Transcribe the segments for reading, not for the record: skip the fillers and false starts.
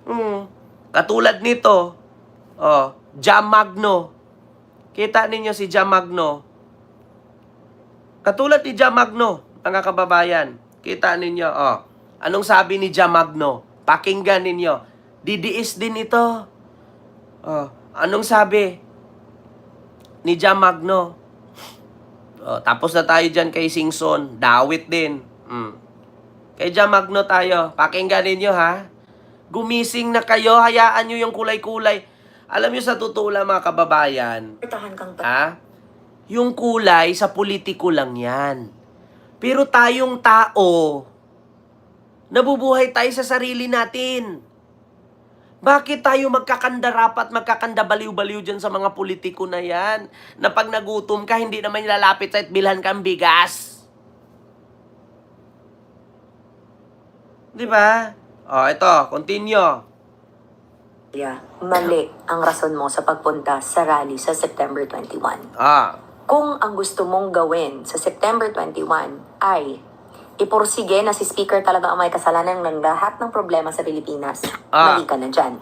Hmm. Katulad nito, Jam Magno. Kita ninyo si Jam Magno. Katulad ni Jam Magno, mga kababayan. Kita ninyo, anong sabi ni Jam Magno? Pakinggan ninyo. Didiis din ito. Anong sabi ni Jam Magno? Tapos na tayo dyan kay Singson. Dawit din. Kay Jam Magno tayo. Pakinggan ninyo, ha? Gumising na kayo. Hayaan nyo yung kulay-kulay. Alam nyo sa totoo lang, mga kababayan, yung kulay sa politiko lang yan. Pero tayong tao, nabubuhay tayo sa sarili natin. Bakit tayo magkakandarapat, magkakandabaliw-baliw dyan sa mga politiko na yan? Na pag nagutom ka, hindi naman lalapit sa bilhan kang bigas. Di ba? Ito, continue. Mali ang rason mo sa pagpunta sa rally sa September 21. Kung ang gusto mong gawin sa September 21 ay ipursige na si Speaker talaga ang may kasalanan ng lahat ng problema sa Pilipinas, mali ka na dyan.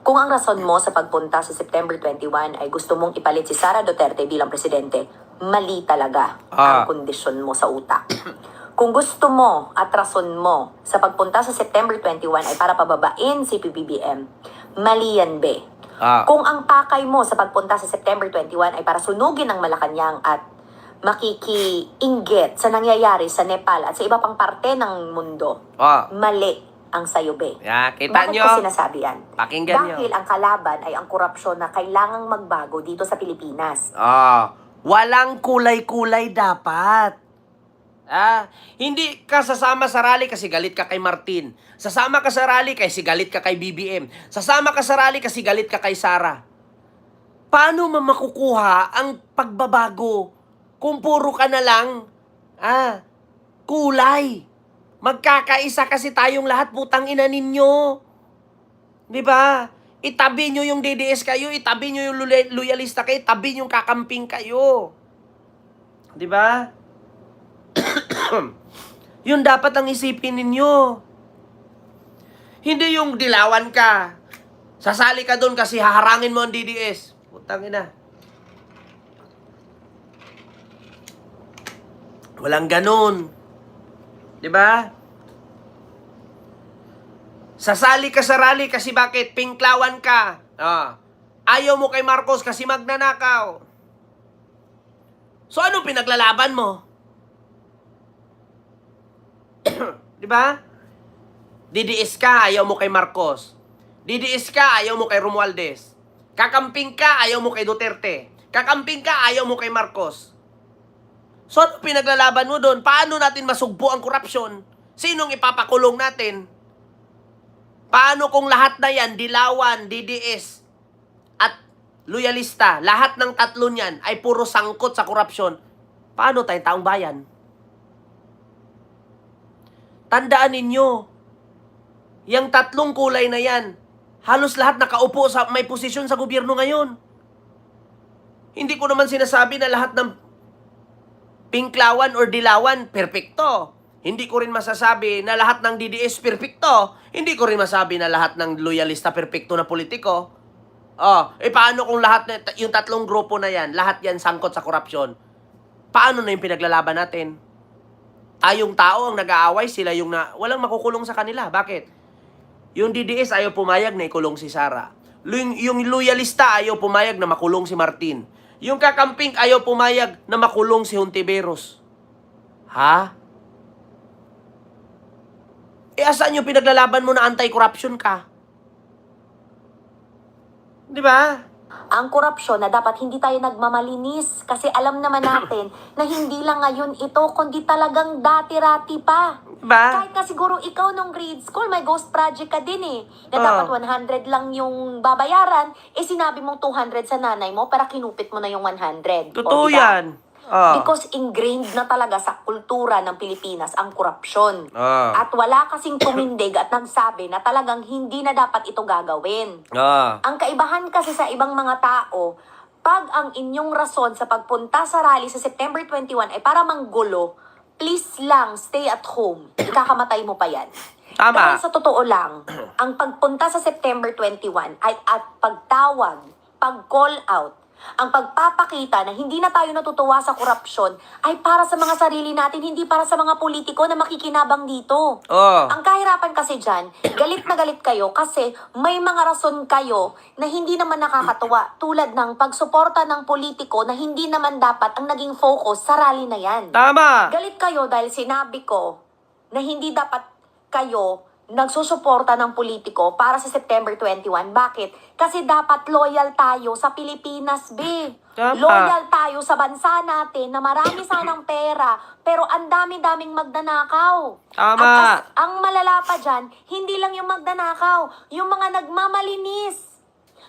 Kung ang rason mo sa pagpunta sa September 21 ay gusto mong ipalit si Sara Duterte bilang presidente, mali talaga ang kondisyon mo sa utak. Kung gusto mo at rason mo sa pagpunta sa September 21 ay para pababain si PBBM, mali yan, be. Kung ang pakay mo sa pagpunta sa September 21 ay para sunugin ang Malacanang at makikiinggit sa nangyayari sa Nepal at sa iba pang parte ng mundo, mali ang sayo, be. Kita Bakit nyo? ko sinasabi yan? Pakinggan nyo. Dahil ang kalaban ay ang korupsyon na kailangang magbago dito sa Pilipinas. Walang kulay-kulay dapat. Hindi ka sasama sa rally kasi galit ka kay Martin. Sasama ka sa rally kasi galit ka kay BBM. Sasama ka sa rally kasi galit ka kay Sara. Paano makukuha ang pagbabago kung puro ka na lang kulay? Magkakaisa kasi tayong lahat, putang ina ninyo. Di ba? Itabi nyo yung DDS kayo, itabi nyo yung loyalista kayo, itabi nyo yung kakamping kayo. Di ba? Yun dapat ang isipin ninyo. Hindi yung dilawan ka. Sasali ka doon kasi haharangin mo ang DDS. Putang ina. Walang ganun. Diba? Sasali ka sa rally kasi bakit? Pinklawan ka. Ayaw mo kay Marcos kasi magnanakaw. So ano pinaglalaban mo? Diba? DDS ka, ayaw mo kay Marcos. DDS ka, ayaw mo kay Romualdez. Kakamping ka, ayaw mo kay Duterte. Kakamping ka, ayaw mo kay Marcos. So, ano pinaglalaban mo doon? Paano natin masugpo ang korupsyon? Sinong ipapakulong natin? Paano kung lahat na yan, Dilawan, DDS, at loyalista, lahat ng tatlo niyan ay puro sangkot sa korupsyon? Paano tayong taong bayan? Tandaan ninyo, yung tatlong kulay na yan, halos lahat nakaupo sa may posisyon sa gobyerno ngayon. Hindi ko naman sinasabi na lahat ng pinklawan or dilawan, perpekto. Hindi ko rin masasabi na lahat ng DDS, perpekto. Hindi ko rin masabi na lahat ng loyalista, perpekto na politiko. Paano kung lahat, yung tatlong grupo na yan, lahat yan sangkot sa korupsyon? Paano na yung pinaglalaban natin? Yung tao ang nag-aaway, sila yung walang makukulong sa kanila. Bakit? Yung DDS ayaw pumayag na ikulong si Sara. Yung loyalista ayaw pumayag na makulong si Martin. Yung kakamping ayaw pumayag na makulong si Hontiveros. Asan yung pinaglalaban mo na anti-corruption ka? Di ba? Ang korupsyon na dapat hindi tayo nagmamalinis kasi alam naman natin na hindi lang ngayon ito kundi talagang dati-rati pa. Ba? Kahit na siguro ikaw nung grade school may ghost project ka din na dapat 100 lang yung babayaran, sinabi mong 200 sa nanay mo para kinupit mo na yung 100. Totoo yan. Because ingrained na talaga sa kultura ng Pilipinas ang korupsyon. At wala kasing tumindig at nagsabi na talagang hindi na dapat ito gagawin. Ang kaibahan kasi sa ibang mga tao, pag ang inyong rason sa pagpunta sa rally sa September 21 ay para manggulo, please lang stay at home. Ikakamatay mo pa yan. Tama. Dahil sa totoo lang, ang pagpunta sa September 21 ay at pagtawag, pag-call out, ang pagpapakita na hindi na tayo natutuwa sa korupsyon ay para sa mga sarili natin, hindi para sa mga politiko na makikinabang dito. Oh. Ang kahirapan kasi dyan, galit na galit kayo kasi may mga rason kayo na hindi naman nakakatuwa. Tulad ng pagsuporta ng politiko na hindi naman dapat ang naging focus sa rally na yan. Tama. Galit kayo dahil sinabi ko na hindi dapat kayo nagsusuporta ng politiko para sa September 21. Bakit? Kasi dapat loyal tayo sa Pilipinas, be. Tama. Loyal tayo sa bansa natin na marami sanang pera, pero ang dami-daming magnanakaw. Tama. At ang malala pa dyan, hindi lang yung magnanakaw, yung mga nagmamalinis.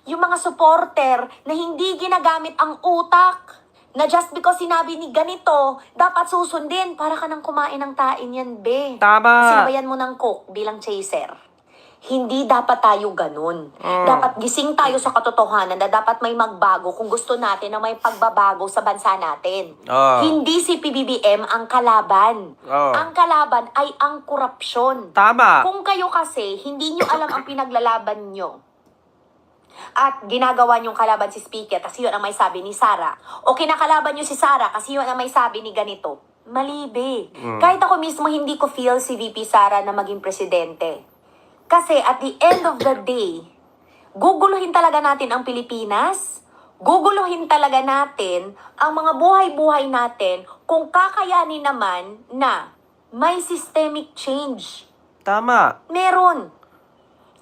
Yung mga supporter na hindi ginagamit ang utak. Na just because sinabi ni ganito, dapat susundin para ka nang kumain ng tain yan, be. Tama. Sinabayan mo ng coke bilang chaser. Hindi dapat tayo ganun. Dapat gising tayo sa katotohanan na dapat may magbago kung gusto natin na may pagbabago sa bansa natin. Hindi si PBBM ang kalaban. Ang kalaban ay ang korupsyon. Tama. Kung kayo kasi hindi nyo alam ang pinaglalaban nyo, at ginagawa niyong kalaban si Speaker kasi yun ang may sabi ni Sara, o kinakalaban niyo si Sara kasi yun ang may sabi ni ganito, malibe. Kahit ako mismo hindi ko feel si VP Sara na maging presidente. Kasi at the end of the day, guguluhin talaga natin ang Pilipinas, guguluhin talaga natin ang mga buhay-buhay natin kung kakayanin naman na may systemic change. Tama. Meron.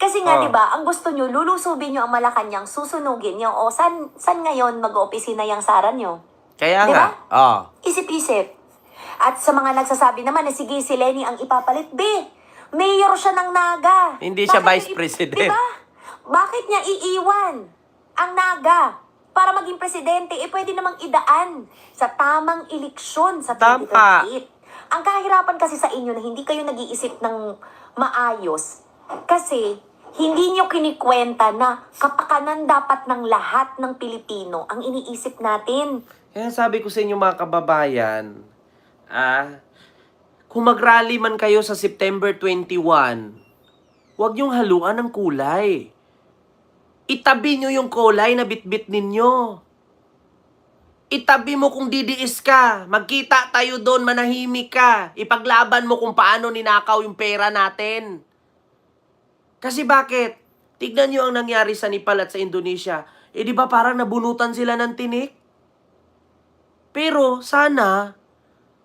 Kasi nga, di ba, ang gusto nyo, lulusubin nyo ang Malacanang, susunugin nyo, o san ngayon mag-opisina yung Sara nyo? Kaya Di nga. ba? Isip-isip. At sa mga nagsasabi naman na sige, si Lenny ang ipapalit, mayor siya ng Naga. Hindi siya Bakit vice president. Di ba? Bakit niya iiwan ang Naga para maging presidente? Pwede namang idaan sa tamang eleksyon sa 2028. Ang kahirapan kasi sa inyo na hindi kayo nag-iisip ng maayos kasi hindi nyo kinikwenta na kapakanan dapat ng lahat ng Pilipino ang iniisip natin. Kaya sabi ko sa inyo mga kababayan, kung mag-rally man kayo sa September 21, huwag niyong haluan ng kulay. Itabi niyo yung kulay na bitbit ninyo. Itabi mo kung didiis ka. Magkita tayo doon, manahimik ka. Ipaglaban mo kung paano ninakaw yung pera natin. Kasi bakit? Tignan nyo ang nangyari sa Nepal at sa Indonesia. Di ba parang nabunutan sila ng tinik? Pero sana,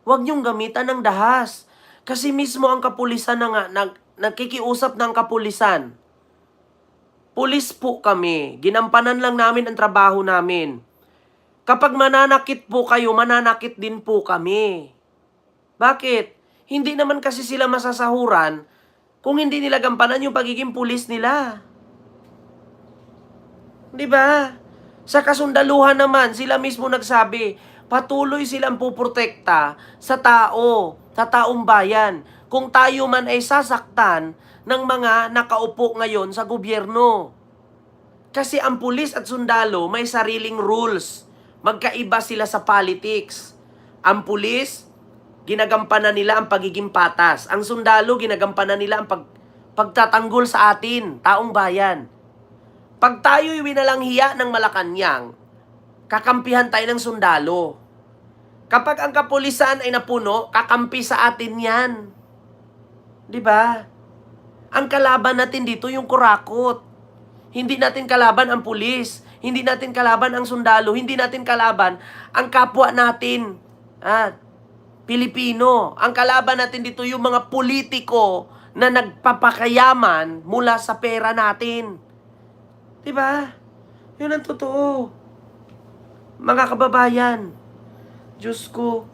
wag nyong gamitan ng dahas. Kasi mismo ang kapulisan na nga, nagkikiusap ng kapulisan. Pulis po kami. Ginampanan lang namin ang trabaho namin. Kapag mananakit po kayo, mananakit din po kami. Bakit? Hindi naman kasi sila masasahuran kung hindi nila gampanan yung pagiging pulis nila. Di ba? Sa kasundaluhan naman, sila mismo nagsabi, patuloy silang puprotekta sa tao, sa taong bayan. Kung tayo man ay sasaktan ng mga nakaupo ngayon sa gobyerno. Kasi ang pulis at sundalo may sariling rules. Magkaiba sila sa politics. Ang pulis, ginagampanan nila ang pagiging patas. Ang sundalo, ginagampanan nila ang pagtatanggol sa atin, taong bayan. Pag tayo'y winalanghiya ng Malacanang, kakampihan tayo ng sundalo. Kapag ang kapulisan ay napuno, kakampi sa atin yan. Di ba? Ang kalaban natin dito yung kurakot. Hindi natin kalaban ang pulis. Hindi natin kalaban ang sundalo. Hindi natin kalaban ang kapwa natin. Pilipino. Ang kalaban natin dito yung mga politiko na nagpapakayaman mula sa pera natin. Diba? Yun ang totoo. Mga kababayan, Diyos ko,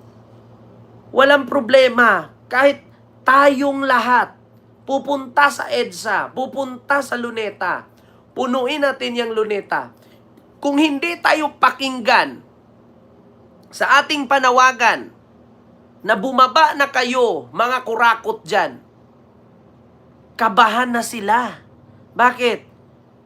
walang problema. Kahit tayong lahat pupunta sa EDSA, pupunta sa Luneta, punuin natin yung Luneta. Kung hindi tayo pakinggan sa ating panawagan na bumaba na kayo, mga kurakot dyan, kabahan na sila. Bakit?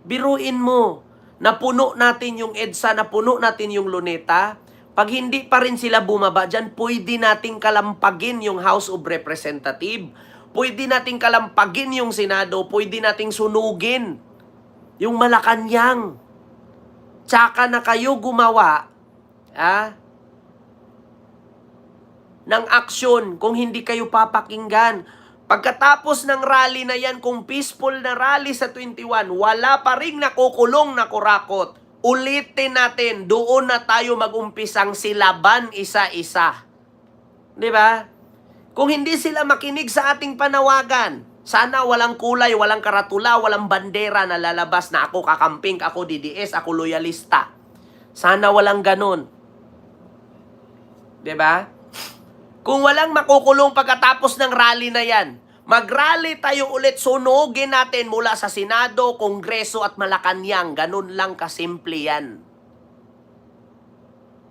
Biruin mo, napuno natin yung EDSA, napuno natin yung Luneta. Pag hindi pa rin sila bumaba dyan, pwede nating kalampagin yung House of Representative. Pwede nating kalampagin yung Senado, pwede nating sunugin yung Malacanang. Tsaka na kayo gumawa ng aksyon kung hindi kayo papakinggan. Pagkatapos ng rally na yan, kung peaceful na rally sa 21, wala pa ring nakukulong na kurakot. Ulitin natin, doon na tayo mag-umpisang silaban isa-isa. Di ba? Kung hindi sila makinig sa ating panawagan, sana walang kulay, walang karatula, walang bandera na lalabas na ako kakamping, ako DDS, ako loyalista. Sana walang ganun. Di ba? Kung walang makukulong pagkatapos ng rally na yan, mag-rally tayo ulit, sunugin natin mula sa Senado, Kongreso at Malacanang. Ganun lang kasimple yan.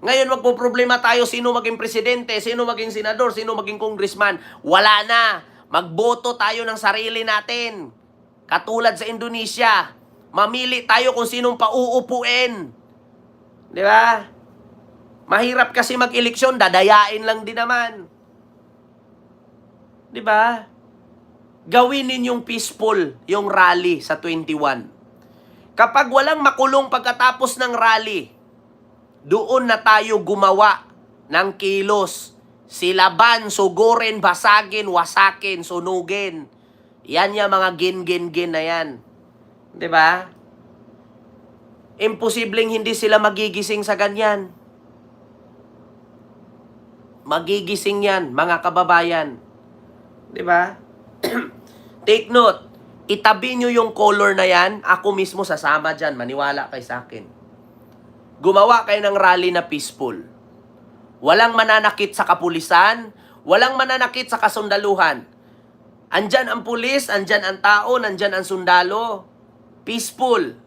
Ngayon magpoproblema tayo sino maging presidente, sino maging senador, sino maging congressman. Wala na. Magboto tayo ng sarili natin. Katulad sa Indonesia. Mamili tayo kung sinong pauupuin. Di ba? Mahirap kasi mag-eleksyon, dadayain lang din naman. Di ba? Gawin ninyong peaceful yung rally sa 21. Kapag walang makulong pagkatapos ng rally, doon na tayo gumawa ng kilos. Silaban, sugurin, basagin, wasakin, sunugin. Yan yung mga gin na yan. Di ba? Imposibleng hindi sila magigising sa ganyan. Magigising yan, mga kababayan. Di ba? Take note, itabi nyo yung color na yan, ako mismo sasama dyan, maniwala kay sa akin. Gumawa kayo ng rally na peaceful. Walang mananakit sa kapulisan, walang mananakit sa kasundaluhan. Andyan ang pulis, andyan ang tao, andyan ang sundalo. Peaceful.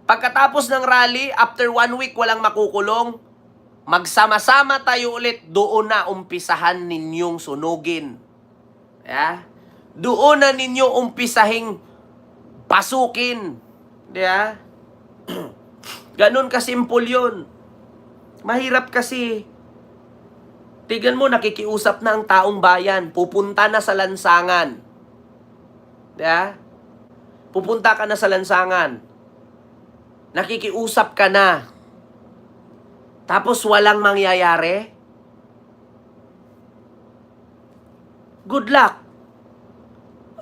Pagkatapos ng rally, after 1 week walang makukulong, magsama-sama tayo ulit, doon na umpisahan ninyong sunugin. Yeah? Doon na ninyo umpisahing pasukin. Yeah? Ganun kasimpol yun. Mahirap kasi. Tignan mo, nakikiusap na ang taong bayan. Pupunta na sa lansangan. Yeah? Pupunta ka na sa lansangan. Nakikiusap ka na. Tapos walang mangyayari? Good luck.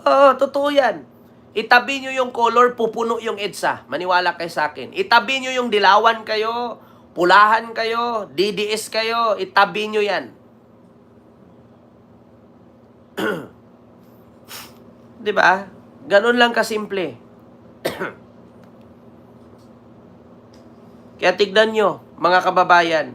Oo, totoo yan. Itabi nyo yung color, pupuno yung EDSA. Maniwala kayo sa akin. Itabi nyo yung dilawan kayo, pulahan kayo, DDS kayo, itabi nyo yan. Diba? Ganun lang kasimple. Kaya tignan nyo, mga kababayan,